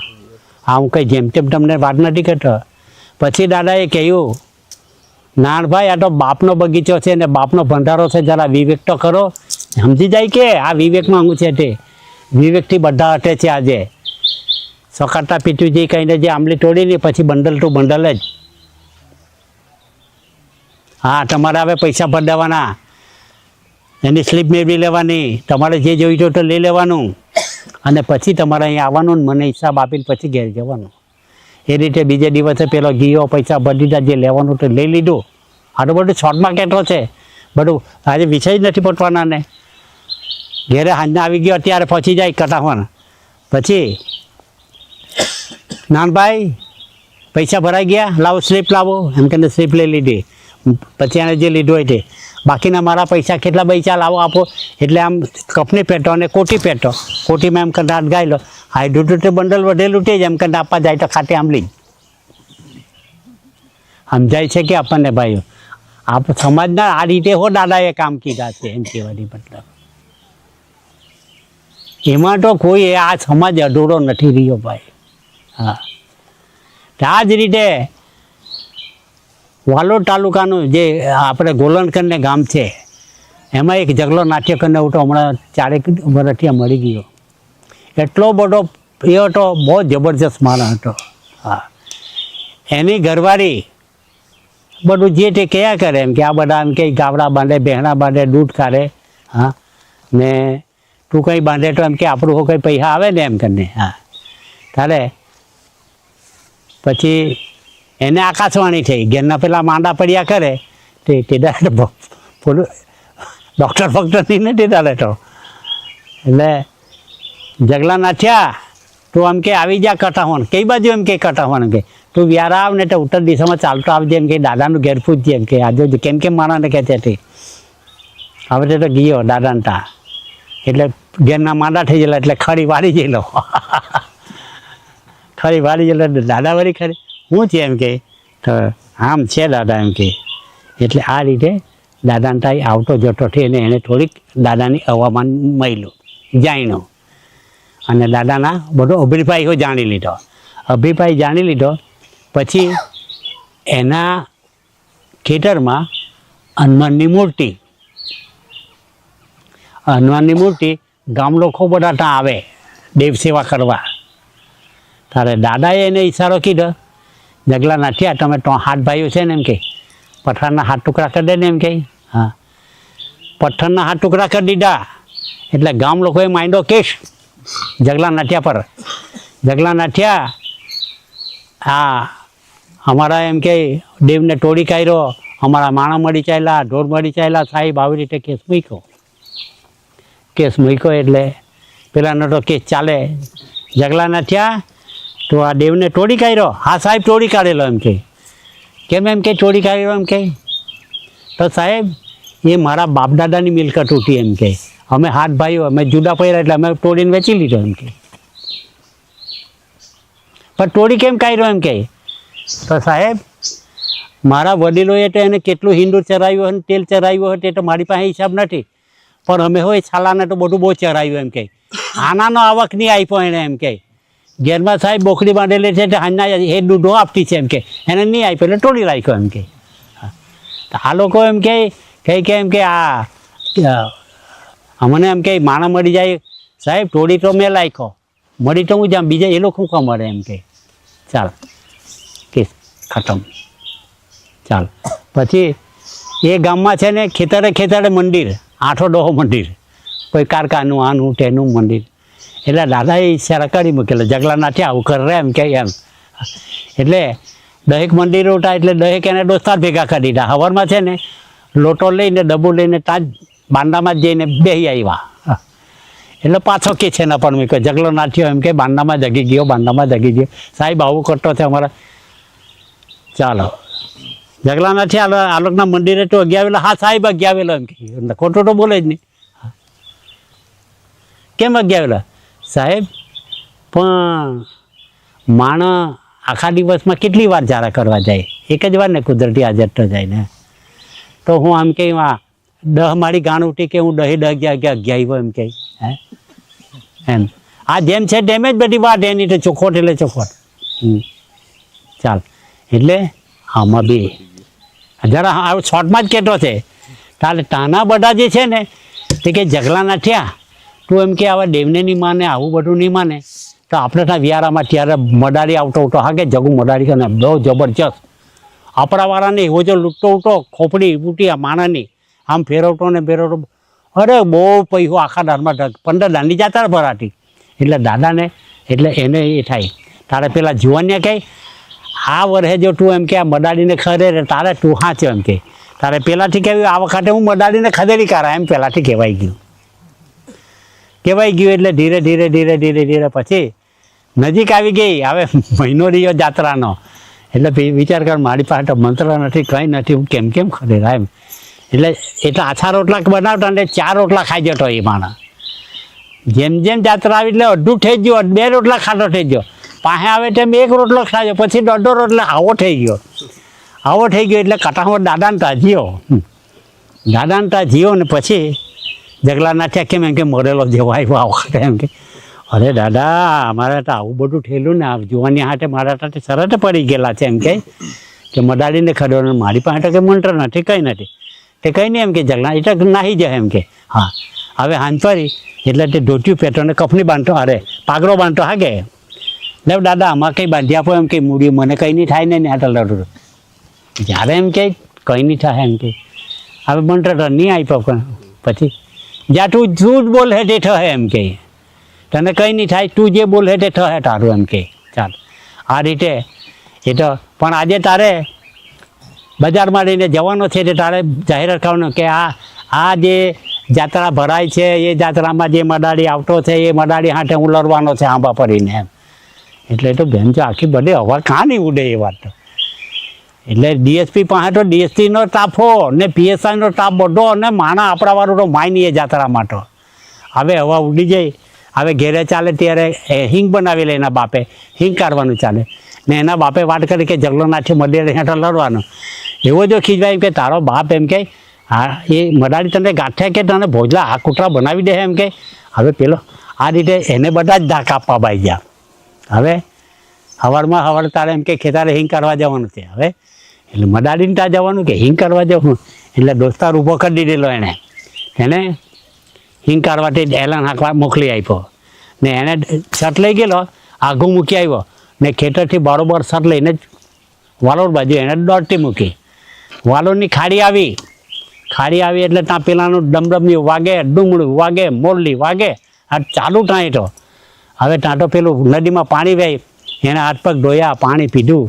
આ હું કંઈ જેમ તેમ તમને વાત નથી કરતો. પછી દાદાએ કહ્યું નાનભાઈ આ તો બાપનો બગીચો છે ને બાપનો ભંડારો છે, જરા વિવેક તો કરો. સમજી જાય કે આ વિવેકમાં હું છે તે વિવેકથી બધા હટે છે. આજે સકારતા પીતુજી કહીને જે આંબલી તોડીને પછી બંડલ ટુ બંડલ જ. હા, તમારે હવે પૈસા ભરી દેવાના, એની સ્લીપ મેળવી લેવાની, તમારે જે જોઈતું તો લઈ લેવાનું અને પછી તમારે અહીંયા આવવાનું ને મને હિસાબ આપીને પછી ઘેર જવાનું. એ રીતે બીજે દિવસે પેલો ગયો, પૈસા ભરી દીધા, જે લેવાનું તો લઈ લીધું. આ તો બધું શોર્ટમાં કેટલો છે બધું, આજે વિષય જ નથી પટવાના ને. ઘેરે હાજના આવી ગયો અત્યારે પહોંચી જાય કટાવાના. પછી નાનભાઈ પૈસા ભરાઈ ગયા, લાવો સ્લીપ લાવો એમ કરીને સ્લીપ લઈ લીધી. પછી એને જે લીધું હોય તે બાકીના મારા પૈસા કેટલા પૈસા લાવો આપો, એટલે આમ કપની પેટો અને કોટી પેટો, કોટીમાં એમ કરીને હાથ ગાઈ લો. હાઈડ્રોટે બંડલ વધેલું તે જ એમ કરીને આપવા જાય તો ખાટી આંબલી જ. સમજાય છે કે આપણને ભાઈઓ, આપ સમાજના આ રીતે હો દાદાએ કામ કીધા છે એમ કહેવાની મતલબ. એમાં તો કોઈ આ સમાજ અધૂરો નથી રહ્યો ભાઈ. હા, આ જ રીતે વાલોડ તાલુકાનું જે આપણે ગોલણકરને ગામ છે એમાં એક જગલો નાટ્ય કરીને હું તો હમણાં 4 વર્ષથી મળી ગયો. એટલો બધો એ હતો, બહુ જબરજસ્ત માણસ હતો. હા, એની ઘરવાળી બધું જે તે કયા કરે એમ કે આ બધા એમ કે ગાવડા બાંધે, બહેણા બાંધે, દૂધ કાઢે. હા, ને તું કંઈ બાંધે તો એમ કે આપણું કંઈ પૈસા આવે ને એમ કરીને. હા, તારે પછી એને આકાશવાણી થઈ, ઘેરના પેલા માંડા પડ્યા કરે તે પેલું ડૉક્ટર ફક્ટર નથી ચાલે તો. એટલે જગલા નાથ્યા તું એમ કે આવી જા કટાવણ, કઈ બાજુ એમ કે કટાવણ કે તું વ્યારા આવ ને તો ઉત્તર દિશામાં ચાલતો આવજે એમ કે દાદાનું ઘેર પૂછજે એમ કે આજે કેમ કેમ મારાને કહે છે. હવે તો ગયો દાદાને તા, એટલે ઘેરના માંડા થઈ ગયેલા એટલે ખરી વાળી ગયેલો. ખરી વાળી ગયેલો દાદા વળી ખરી શું છે એમ કે, તો આમ છે દાદા એમ કે. એટલે આ રીતે દાદાને ત્યાં આવતો જતો થઈ અને એને થોડીક દાદાની હવામાન મળ્યું, જાણ્યો અને દાદાના બધો અભિપ્રાય જાણી લીધો. અભિપ્રાય જાણી લીધો પછી એના ખેતરમાં હનુમાનની મૂર્તિ ગામ લોકો બધા ત્યાં આવે દેવ સેવા કરવા. તારે દાદાએ એને ઈશારો કીધો, જગલા નાઠિયા તમે તો 7 ભાઈઓ છે ને એમ કે પથ્થરના 7 ટુકડા કરી દે ને એમ કે. હા, પથ્થરના 7 ટુકડા કરી દીધા એટલે ગામ લોકોએ માંડ્યો કેસ જગલા નાઠિયા પર. જગલા નાઠિયા હા અમારા એમ કે દેવને તોડી કાઢ્યો, અમારા માણા મળી ચાલ્યા, ઢોર મળી ચાલ્યા, સાહેબ આવી રીતે કેસ મૂક્યો. એટલે પેલાનો તો કેસ ચાલે. જગલા નાઠિયા તો આ દેવને તોડી કાઢ્યો, હા સાહેબ તોડી કાઢેલો એમ કે. કેમ એમ કે તોડી કાઢેલો એમ કે, તો સાહેબ એ મારા બાપ દાદાની મિલકત ઉઠી એમ કે, અમે 7 ભાઈઓ અમે જુદા પડ્યા એટલે અમે તોડીને વેચી લીધો એમ કે. પણ તોડી કેમ કાઢ્યો એમ કે, તો સાહેબ મારા વડીલોએ તો એને કેટલું હિંદુ ચરાવ્યું અને તેલ ચરાવ્યું હતું એ તો મારી પાસે હિસાબ નથી, પણ અમે હોય છાલાને તો બધું બહુ ચરાવ્યું એમ કે. આનાનો આવક નહીં આપ્યો એને એમ કે. ઘેરમાં સાહેબ બોકડી બાંધેલી છે તો હાજના એ દૂધો આપતી છે એમ કે, એને નહીં આપ્યો એટલે તોડી રાખ્યો એમ કે. તો આ લોકો એમ કે એમ કે આ અમને એમ કે માણા મળી જાય સાહેબ, તોડી તો મેં રાખ્યો, મળી તો હું જામ, બીજા એ લોકો શું મળે એમ કે. ચાલ કેસ ખતમ. ચાલ પછી એ ગામમાં છે ને ખેતરે મંદિર, 8-10 મંદિર, કોઈ કારખાનું આનું તેનું મંદિર. એટલે દાદાએ ઈશારા કરી મૂકેલો, જગલા નાઠિયા આવું કરે એમ કે એમ. એટલે દહેક મંદિર ઉઠા એટલે દહેક એને દોસ્તાર ભેગા કરી દીધા. સવારમાં છે ને લોટો લઈને ડબ્બુ લઈને ત્યાં જ બાંડામાં જ જઈને બેસી આવ્યા. એટલે પાછો કે છે ને પણ મેં કહ્યું જગલો ના થયો એમ કે બાંડામાં જગી ગયો, બાંડામાં જગી ગયો. સાહેબ આવું કરતો છે અમારા. ચાલો જગલા નથી આલોકના મંદિરે તો અગિયાવેલો. હા સાહેબ અગિયાવેલો એમ કે ખોટું તો બોલે જ નહીં. કેમ અગિયાવેલો સાહેબ? પણ માણસ આખા દિવસમાં કેટલી વાર જારા કરવા જાય? એક જ વાર ને કુદરતી હાજર તો જાય ને. તો હું આમ કે 10 મારી ગાણ ઉઠી કે હું 10 અગિયાર એમ કે હે એમ. આ જેમ છે તેમ જ બધી વાત એની તો ચોખોટ એટલે ચોખોટ. ચાલ એટલે આમાં બી જરા આ શોર્ટમાં જ કહેતો છે. તાલે તાના બધા જે છે ને તે કે જગલાના થયા તું એમ કે આવા દેવને નહીં માને, આવું બધું નહીં માને તો આપણે ત્યાં વિયારામાં ત્યારે મડાડી આવતો ઉઠો. હા કે જગું મડાડી ને બહુ જબરજસ્ત આપણાવાળાને એવો જો લૂંટતો ઉઠો ખોપડી બૂટી આ માણાની આમ ફેરવતો ને ફેરવતો. અરે બહુ પૈસો આખા દારમાં 15 દાંડી જાતા ભરાતી. એટલે દાદાને એટલે એને એ થાય તારે પેલા જુવાનને કહે આ વર્ષે જો તું એમ કે આ મડાડીને ખરે તારે તું હાચો એમ કે તારે પહેલાંથી કહેવાય આ વખતે હું મડાડીને ખદેડી કરા એમ પહેલાંથી કહેવાઈ ગયું. એટલે ધીરે ધીરે ધીરે ધીરે ધીરે પછી નજીક આવી ગઈ. હવે મહિનો રહ્યો જાત્રાનો એટલે વિચાર કર મારી પાસે મંત્ર નથી કંઈ નથી, હું કેમ કેમ ખરેરા એમ. એટલે આછા રોટલા બનાવતા ને 4 રોટલા ખાઈ જતો એ માણસ. જેમ જેમ જાત્રા આવી એટલે અડધું થઈ ગયું, 2 રોટલા ખાતો થઈ ગયો. પાસે આવે તેમ 1 રોટલો ખાજો, પછી 1.5 રોટલો આવો થઈ ગયો. એટલે કટામાં દાદાને ત્યાં જીવો ને પછી જગલા નાખ્યા કેમ એમ કે મરેલો જેવો આવ્યો આ વખતે એમ કે અરે દાદા અમારે તો આવું બધું થયેલું ને આ જોવાની હાથે મારા સાથે શરત પડી ગયેલા છે એમ કે મદાડીને ખડો મારી પાસે તો કંઈ મંત્ર નથી કંઈ નથી. તે કંઈ નહીં એમ કે જગલા એ તો નાહી જાય એમ કે. હા હવે હાંજ પડી એટલે તે ધોતિયું પહેરતો ને કફની બાંધતો, અરે પાઘડો બાંધતો. હા કે લે દાદા આમાં કંઈ બાંધી આપો એમ કે મૂડી મને કંઈ નહીં થાય ને આ લડું. જ્યારે એમ કે કંઈ નહીં થાય એમ કે હવે મંત્ર તો નહીં આપ્યો પણ પછી જ્યાં તું જ બોલ હે તે થશે એમ કે તને કંઈ નહીં થાય, તું જે બોલ હે તે થશે તારું એમ કે. ચાલ આ રીતે એ તો પણ આજે તારે બજારમાં લઈને જવાનો છે તે તારે જાહેરાત કરવાનો કે આ જે જાત્રા ભરાય છે એ જાત્રામાં જે મડાડી આવતો છે એ મડાડી હાથે હું લડવાનો છે આંબા પડીને એમ. એટલે તો બેન જો આખી બધે હવા કાં નહીં ઉડે એ વાત તો. એટલે ડીએસપી પાસે તો ડીએસપીનો તાફો ને પીએસઆઈનો તાપ બધો અને માણા આપણાવાળું તો માય નહીં એ જાત્રામાં તો. હવે હવા ઉડી જાય. હવે ઘેરે ચાલે ત્યારે હિંગ બનાવી લે એના બાપે, હિંગ કાઢવાનું ચાલે ને એના બાપે વાત કરી કે જગલો નાથી મડેર હેઠો લડવાનો. એવો જો ખીજવાય કે તારો બાપ એમ કહે હા એ મડાડી તને ગાંઠ્યા કે તને ભોજલા આ કૂતરા બનાવી દે એમ કે. હવે પેલો આ રીતે એને બધા જ ધાક આપવા બાઈ ગયા. હવે સવારમાં તારે એમ કે ખેતારે હિંગ કરવા જવાનું છે. હવે એટલે મડાડીને ત્યાં જવાનું કે હિંગ કરવા જવું. એટલે દોસ્તાર ઊભો કરી દીધેલો એને હિંગ કાઢવાથી એલાન હાંકવા મોકલી આપ્યો ને એને શર્ટ લઈ ગયેલો આઘું મૂકી આવ્યો ને ખેતરથી બરોબર શર્ટ લઈને જ વાલોડ બાજુ એને દોડતી મૂકી. વાલોડની ખાડી આવી એટલે ત્યાં પેલાનું ડમડમની વાગે, ડુંગળું વાગે, મોરલી વાગે, આ ચાલુ ત્યાં તો. હવે ત્યાં તો પેલું નદીમાં પાણી વહી એને હાથ પગ ધોયા, પાણી પીધું.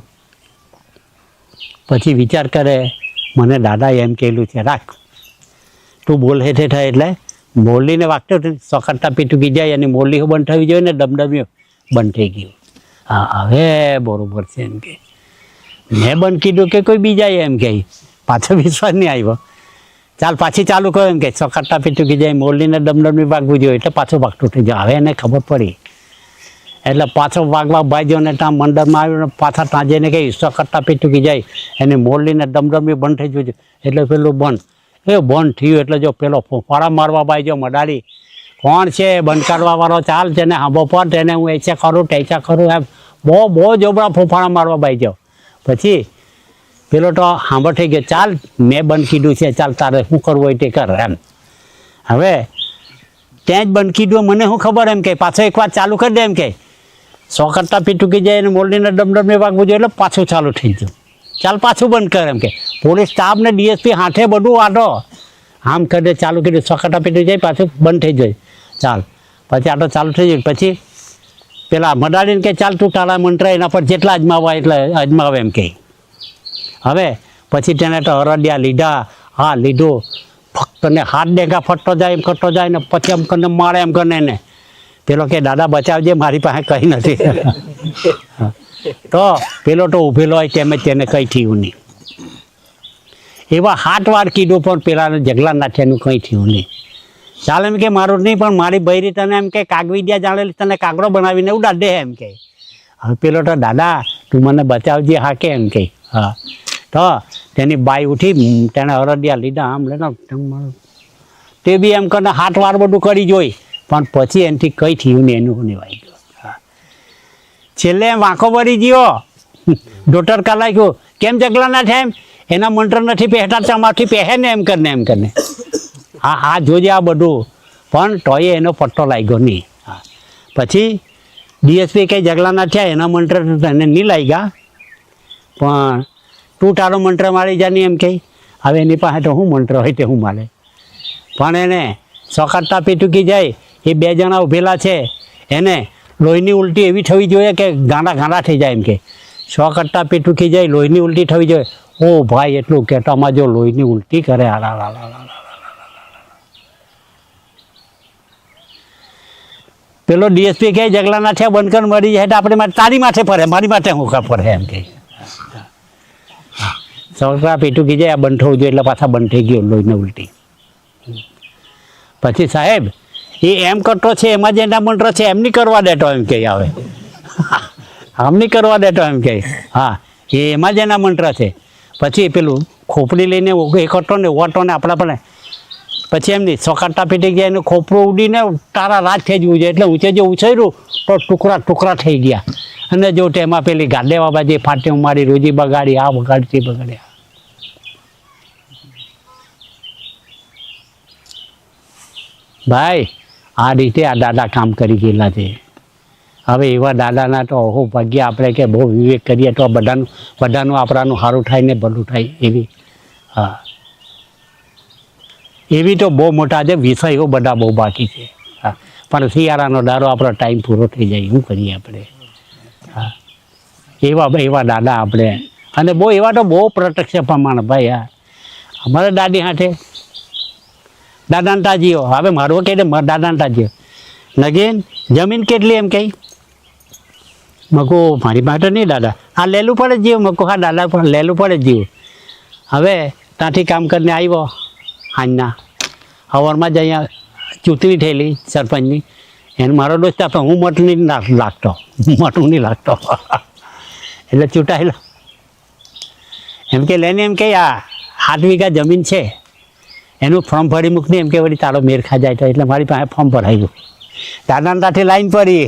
પછી વિચાર કરે મને દાદા એમ કહેલું છે રાખ તું બોલ હેઠે થાય એટલે મોરલીને વાગતો સકરતા પીટુકી જાય અને મોરલી બંધ થવી જોઈએ ને ડમડમ્યું બંધ થઈ ગયું. હા હવે બરાબર છે એમ કે મેં બંધ કીધું કે કોઈ બીજાએ એમ કહે પાછો વિશ્વાસ નહીં આવ્યો. ચાલ પાછી ચાલુ કરો એમ કે સકરતા પીટુકી જાય મોરલીને ડમડમ્યું વાગવું જોઈએ એટલે પાછું વાગતું થઈ જાય. હવે એને ખબર પડી એટલે પાછો વાગવા ભાઈજો ને ત્યાં મંડળમાં આવ્યો ને પાછા ત્યાં જઈને કહી સકરતા પીટુકી જાય એને મોરલીને ડમડમ્યું બંધ થઈ ગયું એટલે પેલું બંધ બંધ થયું. એટલે જો પેલો ફોફાડા મારવા બાઈ જો મડાડી કોણ છે બંધ કાઢવાવાળો ચાલ છે ને હાંભો પર તેને હું એચા કરું ટેચા કરું એમ બહુ જોબડા ફોફાડા મારવા બાઈ જાઓ. પછી પેલો તો હાંભો થઈ ગયો ચાલ મેં બંધ કીધું છે ચાલ તારે શું કરવું હોય તે કર એમ. હવે ત્યાં જ બંધ કીધું મને શું ખબર એમ કે પાછો એક વાર ચાલુ કરી દે એમ કે 100 કરતાં પીટુકી જાય અને મોરલીને ડમડમે વાગવું જોઈએ એટલે પાછું ચાલુ થઈ ગયું. ચાલ પાછું બંધ કર એમ કે પોલીસ સ્ટાફ ને ડીએસપી હાથે બધું આટો આમ કરે ચાલુ કર્યું 100 કરતાં પીટું જાય પાછું બંધ થઈ જાય. ચાલ પછી આટો ચાલુ થઈ જાય પછી પેલા મડાડીને કે ચાલ તું તારા મંત્ર એના પર જેટલા અજમાવા એટલે અજમાવે એમ કહે. હવે પછી તેને તો હરડિયા લીધા, હા લીધું, ફક્ત ને હાથ ડેગા ફટતો જાય એમ કરતો જાય ને પછી એમ કરીને મારે એમ કરીને ને પેલો કે દાદા બચાવજે મારી પાસે કંઈ નથી. તો પેલો તો ઊભેલો હોય તેમ જ તેને કંઈ થયું નહીં. એવા 8 વાર કીધું પણ પેલાને જગલા નાથ્યાનું કંઈ થયું નહીં. ચાલ એમ કે મારું નહીં પણ મારી બૈરી તને એમ કે કાગવિદ્યા જાણેલી તને કાગડો બનાવીને ઉડાડ દે એમ કે. હવે પેલો તો દાદા તું મને બચાવજે હા કે એમ કે. હા તો તેની બાઈ ઉઠી, તેને હરડિયા લીધા આમ લેના તે બી એમ કરીને 8 વાર બધું કરી જોઈ પણ પછી એનાથી કંઈ થયું નહીં, એનું નિવાઈ ગયું. હા છેલ્લે વાંકો ભરી ગયો, ડોટર કલાક્યો કેમ જગલા ના થાય એમ એના મંત્ર નથી પહેતા તમારથી પહેરે ને એમ કરીને. હા જોજે આ બધું પણ તોય એનો પટ્ટો લાગ્યો નહીં. હા પછી ડીએસપી કંઈ જગલા ના થયા, એના મંત્ર એને નહીં લાગ્યા પણ તું તારો મંત્ર મારી જા નહીં એમ કહે. હવે એની પાસે તો શું મંત્ર હોય તે હું મારે, પણ એને સોકાટતા પીટુકી જાય. એ 2 જણા ઊભેલા છે, એને લોહીની ઉલટી એવી થવી જોઈએ કે ગાંડા થઈ જાય એમ કે. સોકાટતા પીટુકી જાય, લોહીની ઉલટી થવી જોઈએ. ઓ ભાઈ એટલું કહેતામાં જો લોહીની ઉલટી કરે પેલો ડીએસપી કહે જગલા ના થયા બંધ કર મરી જાય તો આપણે તારી માથે ફરે, મારી માથે હું કા ફરે એમ કહે. સોકરા પીટુકી જાય આ બંધ થવું જોઈએ એટલે પાછા બંધ થઈ ગયો લોહીને ઉલટી. પછી સાહેબ એ એમ કરતો છે એમાં જે એના મંત્ર છે એમ નહીં કરવા દેતો એમ કહે. આવે આમ નહીં કરવા દેતો એમ કહે. હા એ એમાં જ એના મંત્ર છે. પછી પેલું ખોપડી લઈને એ કરતો ને ઓટો ને આપણા પણ પછી એમની સોકાટા પીટી ગયા એનું ખોપરું ઉડીને તારા રાજ થઈ જવું જોઈએ એટલે ઊંચે જે ઉછેર્યું તો ટુકડા થઈ ગયા. અને જો તેમાં પેલી ગાડેવા બાજુ ફાટી મારી રોજી બગાડી, આ બગાડી તે બગાડ્યા. ભાઈ આ રીતે આ દાદા કામ કરી ગયેલા છે. હવે એવા દાદાના તો ઓહો ભાગ્ય આપણે કે બહુ વિવેક કરીએ તો બધાનું આપણાનું સારું થાય ને ભલું થાય એવી. હા એવી તો બહુ મોટા છે વિષયો બધા બહુ બાકી છે. હા પણ શિયાળાનો દારો આપણો ટાઈમ પૂરો થઈ જાય શું કરીએ આપણે. હા એવા દાદા આપણે અને બહુ એવા તો બહુ પ્રત્યક્ષ પ્રમાણ ભાઈ. હા અમારા દાદી હાથે દાદાને તાજીઓ. હવે મારું કહે મારા દાદાને તાજીઓ નગીન જમીન કેટલી એમ કહી. મકો મારી માટે નહીં દાદા, આ લેલું પડે જ જીવ. મકો હા દાદા પણ લેલું પડે જ જીવ. હવે ત્યાંથી કામ કરીને આવ્યો હાંજના હવારમાં જ અહીંયા ચૂંટણી થયેલી સરપંચની, એને મારો દોસ્ત આપે. હું મોટું નહીં લાગતો એટલે ચૂંટાયેલો એમ કે લઈને એમ કે આ 7 વીઘા જમીન છે એનું ફોર્મ ભરી મૂક નહીં એમ કે વળી તારો મેર ખા જાય તો એટલે મારી પાસે ફોર્મ ભરાયું. દાદાને તાથી લાઈન પડી.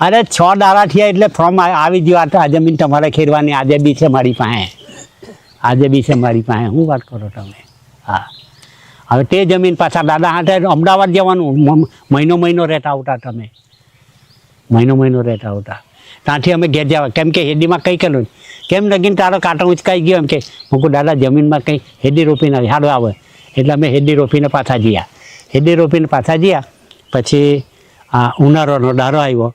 અરે 6 દાડા થયા એટલે ફોર્મ આવી ગયું. આ જમીન તમારે ખેડવાની આજે બી છે મારી પાસે, શું વાત કરો તમે. હા હવે તે જમીન પાછા દાદા હાથે અમદાવાદ જવાનું, મહિનો રહેતા આવતા તમે, મહિનો રહેતા આવતા. ત્યાંથી અમે ઘેર જવા કેમ કે હેડીમાં કંઈ કર્યું કેમ નગીન તારો કાંટો ઉંચકાઈ ગયો એમ કે. મૂકું દાદા જમીનમાં કંઈ હેડી રોપીને હાડો આવે એટલે અમે હેડી રોપીને પાછા ગયા. પછી આ ઉનાળાનો દારો આવ્યો,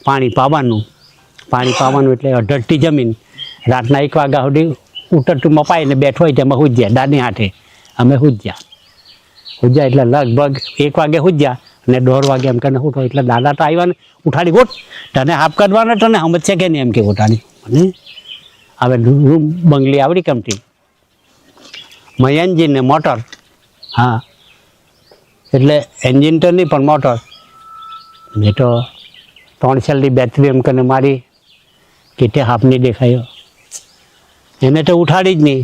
પાણી પાવાનું એટલે અઢળતી જમીન. રાતના 1 વાગ્યા સુધી ઉતરતું મપાઈને બેઠો હોય તેમાં હુજ્યા દાદી હાથે અમે હુજ્યા એટલે લગભગ 1 વાગે હુજ્યા અને 1:30 વાગે એમ કરીને ઉઠો એટલે દાદા તો આવ્યા ને ઉઠાડી ગોટ તને હાફ કરવાનો તને સમજશે કે નહીં એમ કે ઉઠાડી મને. હવે રૂમ બંગલી આવડી કમતી એન્જિન ને મોટર. હા એટલે એન્જિન તો નહીં પણ મોટર. મેં તો 3 સેલની બેટરી એમ કરીને મારી કે હાફ નહીં દેખાયો. એને તો ઉઠાડી જ નહીં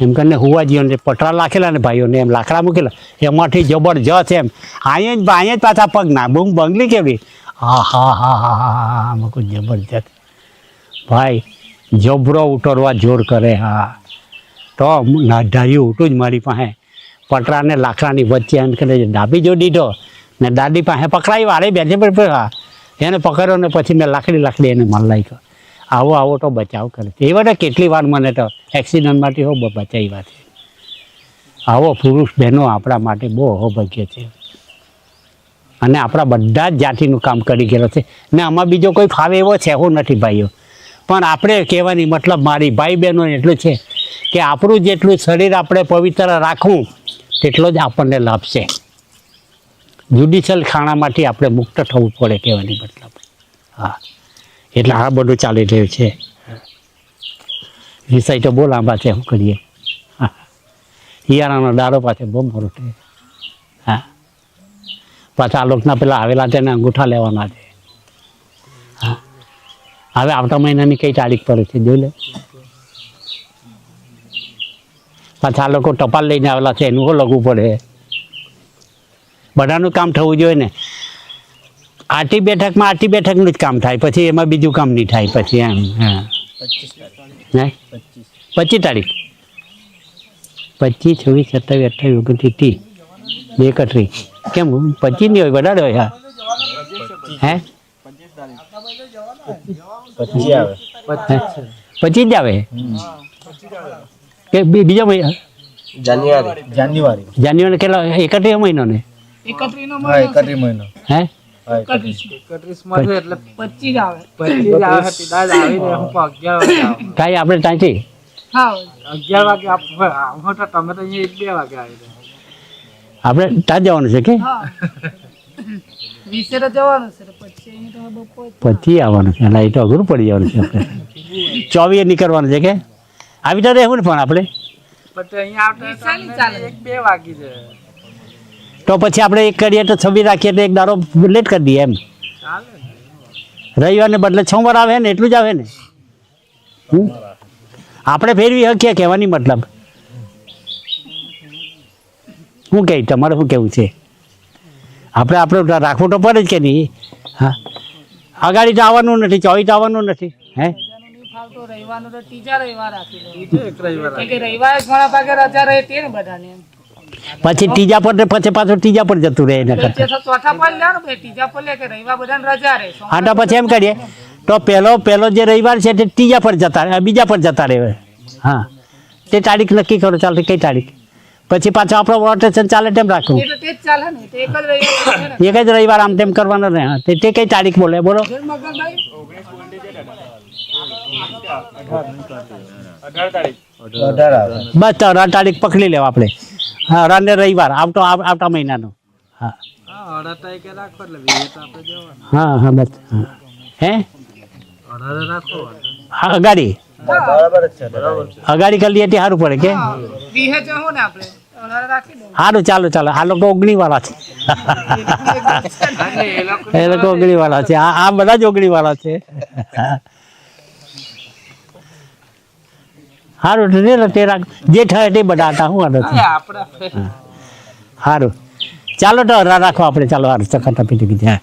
એમ કરીને હુવાજીઓને પટરા લાખેલા ને ભાઈઓને એમ લાકડા મૂકેલા એમાંથી જબરજસ્ત એમ અહીંયા જ પાછા પગ ના બંગલી કેવી. હા મૂકું જબરજસ્ત ભાઈ જબરો ઉતરવા જોર કરે. હા તો નાઢાયું ઉઠું જ મારી પાસે પટરાને લાકડાની વચ્ચે એમ કરે ડાબી જો દીધો ને દાદી પાસે પકડાવી વાળે બેઠે. હા એને પકડ્યો ને પછી મેં લાકડી એને માર લાગ્યો. આવો તો બચાવ કરે છે. એવા તો કેટલી વાર મને તો એક્સિડન્ટમાંથી હો બચાવ્યા છે. આવો પુરુષ બહેનો આપણા માટે બહુ અભાગ્ય છે. અને આપણા બધા જ જાતિનું કામ કરી ગયેલો છે ને આમાં બીજો કોઈ ફાવે એવો છે એવું નથી ભાઈઓ. પણ આપણે કહેવાની મતલબ મારી ભાઈ બહેનો એટલું છે કે આપણું જેટલું શરીર આપણે પવિત્ર રાખવું તેટલો જ આપણને લાભ છે. જ્યુડિશિયલ ખાણામાંથી આપણે મુક્ત થવું પડે કહેવાની મતલબ. હા, એટલે આ બધું ચાલી રહ્યું છે. વિષય તો બહુ લાંબા છે, શું કરીએ. હા, હિયારાનો દારો પાસે બહુ મોટો છે. હા, પાછા આ લોકોના પેલા આવેલા તેને અંગૂઠા લેવાના છે. હા, હવે આવતા મહિનાની કઈ તારીખ પડે છે જોઈ લે. પાછા આ લોકો ટપાલ લઈને આવેલા છે એનું લખવું પડે. બધાનું કામ થવું જોઈએ ને. આટી બેઠકનું જ કામ થાય, પછી એમાં બીજું કામ નહીં થાય પછી એમ. હા, 25 તારીખ 25, 26, 27, 28, 29, 30, 31. કેમ 25 નહીં હોય, વધારે હોય? હા, હે 25 જ આવે કે બીજો મહિનો? જાન્યુઆરી કેટલા? 31 મહિનો ને? 31 મહિનો. હે 31 એટલે 25 આવે. 25 આવે સીધા જ આવી ને હું 11 વાગે આવું. કાઈ આપણે ત્યાંથી? હા, 11 વાગે આવો તો તમે તો અહીંયા 1-2 વાગે આવી. આપણે ત્યાં જવાનું છે કે? હા, 20 જવાનું છે, પછી આવવાનું છે. એટલે એ તો અઘરું પડી જવાનું છે. આપણે 24 નીકળવાનું છે કે? આવી તો રહેવું ને પણ આપણે તો પછી આપણે એક કરીએ તો 26 રાખીએ તો એક દારો લેટ કરી દઈએ એમ. રવિવારને બદલે સોમવાર આવે ને એટલું જ આવે ને. આપણે ફેરવી શકીએ કહેવાની મતલબ. શું કહે તમારે શું કહેવું છે? આપણે રાખવું તો પડે જ કે નહીં? હા, અગાડી તો આવવાનું નથી, 24 તો આવવાનું નથી. હે પછી ત્રીજા પર પછી પાછું ત્રીજા પર જતું રહે એના કરતા. હા, તો પછી એમ કરીએ તો પહેલો જે રવિવાર છે તે ત્રીજા પર બીજા પર જતા રહે. હા, તે તારીખ નક્કી કરો. ચાલશે કઈ તારીખ? પછી પાછું આપણો રોટેશન ચાલે તેમ રાખવું. એક જ રવિવાર આમ તેમ કરવાનો ને. તે કઈ તારીખ બોલો? બસ 18 તારીખ પકડી લેવા આપણે. હા, 18 રવિવાર આવતા મહિનાનો. હા હા હા, બસ. હે હા, અગાડી કરી લઈએ સારું પડે કે? સારું, ચાલો. આ લોકો 19 વાળા છે. એ લોકો 19 વાળા છે. આ બધા જ 19 વાળા છે. સારું, તે રાખ જે થાય તે બધા હતા. શું વાંધો છે? સારું, ચાલો તો રાખો આપણે. ચાલો, સારું, ચકાતા પીટી કીધી. હા.